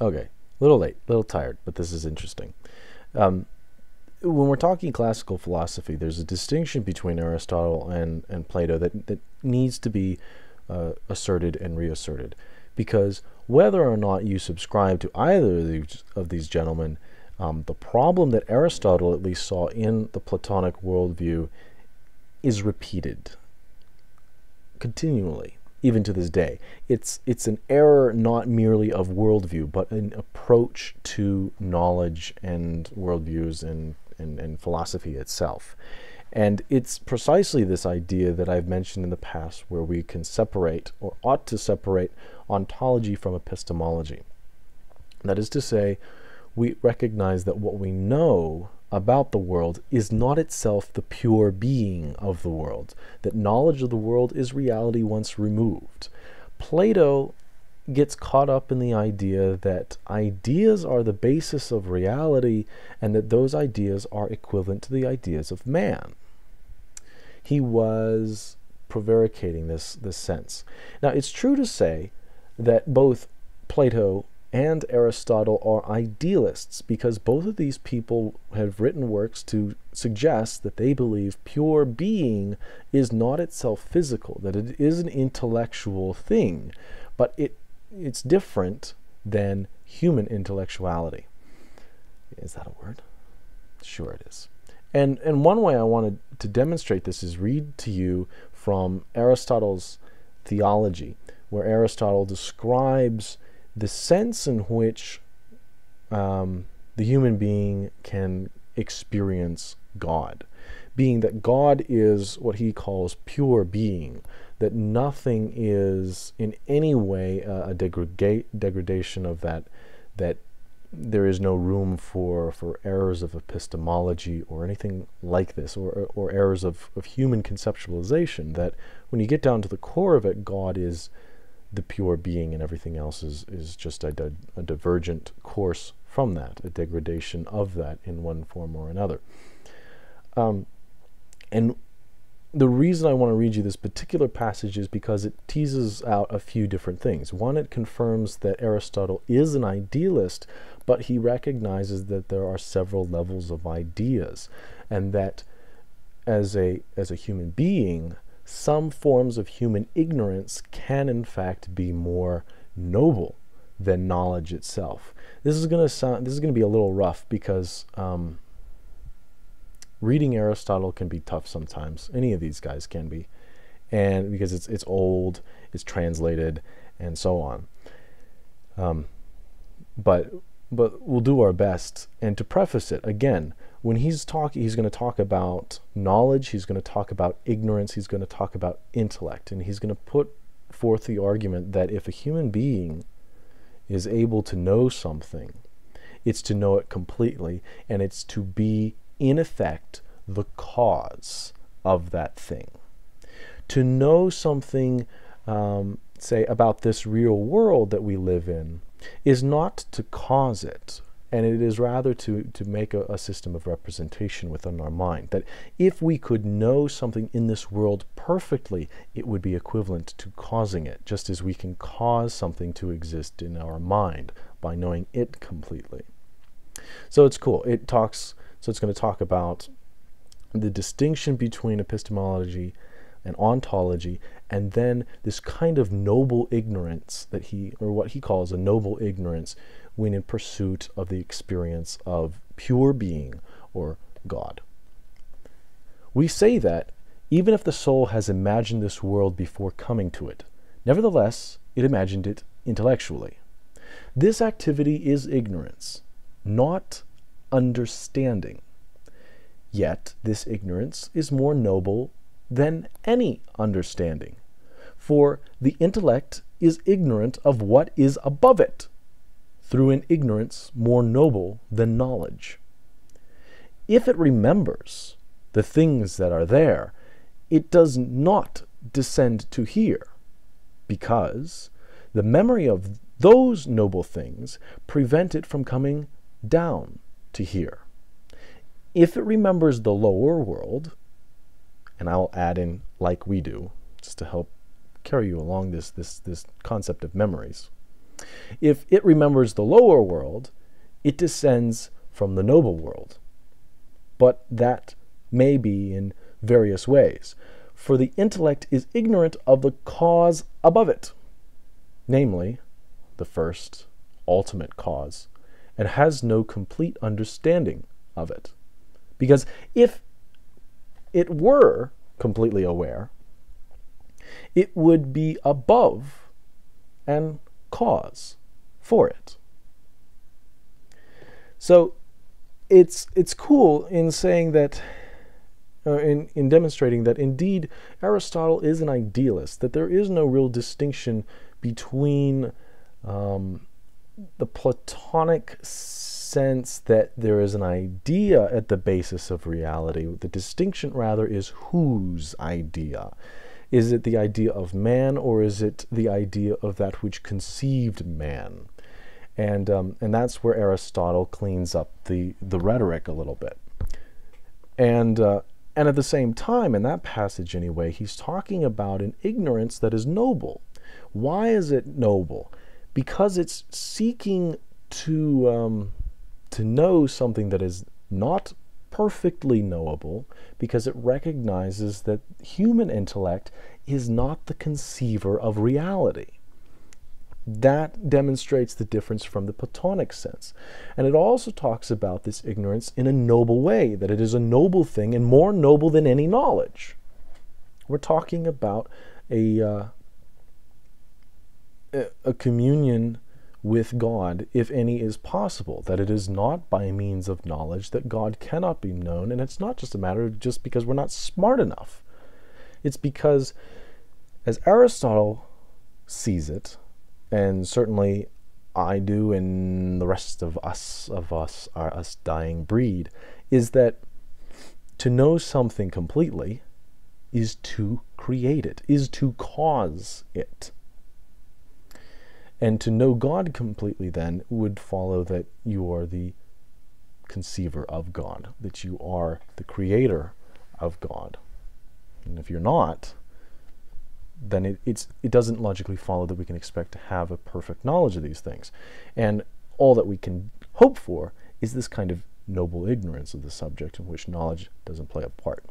Okay, a little late, a little tired, but this is interesting. Um, when we're talking classical philosophy, there's a distinction between Aristotle and Plato that needs to be asserted and reasserted. Because whether or not you subscribe to either of these gentlemen, the problem that Aristotle at least saw in the Platonic worldview is repeated continually, even to this day. It's an error not merely of worldview, but an approach to knowledge and worldviews and philosophy itself. And it's precisely this idea that I've mentioned in the past, where we can separate, or ought to separate, ontology from epistemology. That is to say, we recognize that what we know about the world is not itself the pure being of the world, that knowledge of the world is reality once removed. Plato gets caught up in the idea that ideas are the basis of reality and that those ideas are equivalent to the ideas of man. He was prevaricating this sense. Now, it's true to say that both Plato and Aristotle are idealists, because both of these people have written works to suggest that they believe pure being is not itself physical, that it is an intellectual thing, but it's different than human intellectuality. Is that a word? Sure it is. And one way I wanted to demonstrate this is read to you from Aristotle's Theology, where Aristotle describes the sense in which the human being can experience God, being that God is what he calls pure being, that nothing is in any way a degradation of that there is no room for errors of epistemology or anything like this, or errors of human conceptualization, that when you get down to the core of it, God is the pure being and everything else is just a divergent course from that, a degradation of that in one form or another. And the reason I want to read you this particular passage is because it teases out a few different things. One, it confirms that Aristotle is an idealist, but he recognizes that there are several levels of ideas, and that as a human being, some forms of human ignorance can in fact be more noble than knowledge itself. This is going to be a little rough, because reading Aristotle can be tough sometimes. Any of these guys can be, and because it's old, it's translated, and so on. But we'll do our best. And to preface it, again, when he's going to talk about knowledge, he's going to talk about ignorance, he's going to talk about intellect, and he's going to put forth the argument that if a human being is able to know something, it's to know it completely, and it's to be, in effect, the cause of that thing. To know something, say, about this real world that we live in, is not to cause it, and it is rather to make a system of representation within our mind. That if we could know something in this world perfectly, it would be equivalent to causing it, just as we can cause something to exist in our mind by knowing it completely. So it's cool. It's going to talk about the distinction between epistemology and ontology, and then this kind of noble ignorance that what he calls a noble ignorance when in pursuit of the experience of pure being, or God. We say that even if the soul has imagined this world before coming to it, nevertheless it imagined it intellectually. This activity is ignorance, not understanding. Yet this ignorance is more noble than any understanding, for the intellect is ignorant of what is above it, through an ignorance more noble than knowledge. If it remembers the things that are there, it does not descend to here, because the memory of those noble things prevent it from coming down to here. If it remembers the lower world, and I'll add in like we do, just to help carry you along this concept of memories. If it remembers the lower world, it descends from the noble world. But that may be in various ways. For the intellect is ignorant of the cause above it, namely, the first, ultimate cause, and has no complete understanding of it. Because if it were completely aware, it would be above and cause for it. So it's cool in saying that, in demonstrating that indeed Aristotle is an idealist, that there is no real distinction between the Platonic sense that there is an idea at the basis of reality. The distinction rather is whose idea. Is it the idea of man, or is it the idea of that which conceived man? And that's where Aristotle cleans up the rhetoric a little bit. And at the same time, in that passage anyway, he's talking about an ignorance that is noble. Why is it noble? Because it's seeking to know something that is not perfectly knowable, because it recognizes that human intellect is not the conceiver of reality. That demonstrates the difference from the Platonic sense. And it also talks about this ignorance in a noble way, that it is a noble thing and more noble than any knowledge. We're talking about a communion with God, if any is possible, that it is not by means of knowledge, that God cannot be known, and it's not just a matter of just because we're not smart enough. It's because, as Aristotle sees it, and certainly I do, and the rest of us are us dying breed, is that to know something completely is to create it, is to cause it. And to know God completely then would follow that you are the conceiver of God, that you are the creator of God. And if you're not, then it doesn't logically follow that we can expect to have a perfect knowledge of these things. And all that we can hope for is this kind of noble ignorance of the subject in which knowledge doesn't play a part.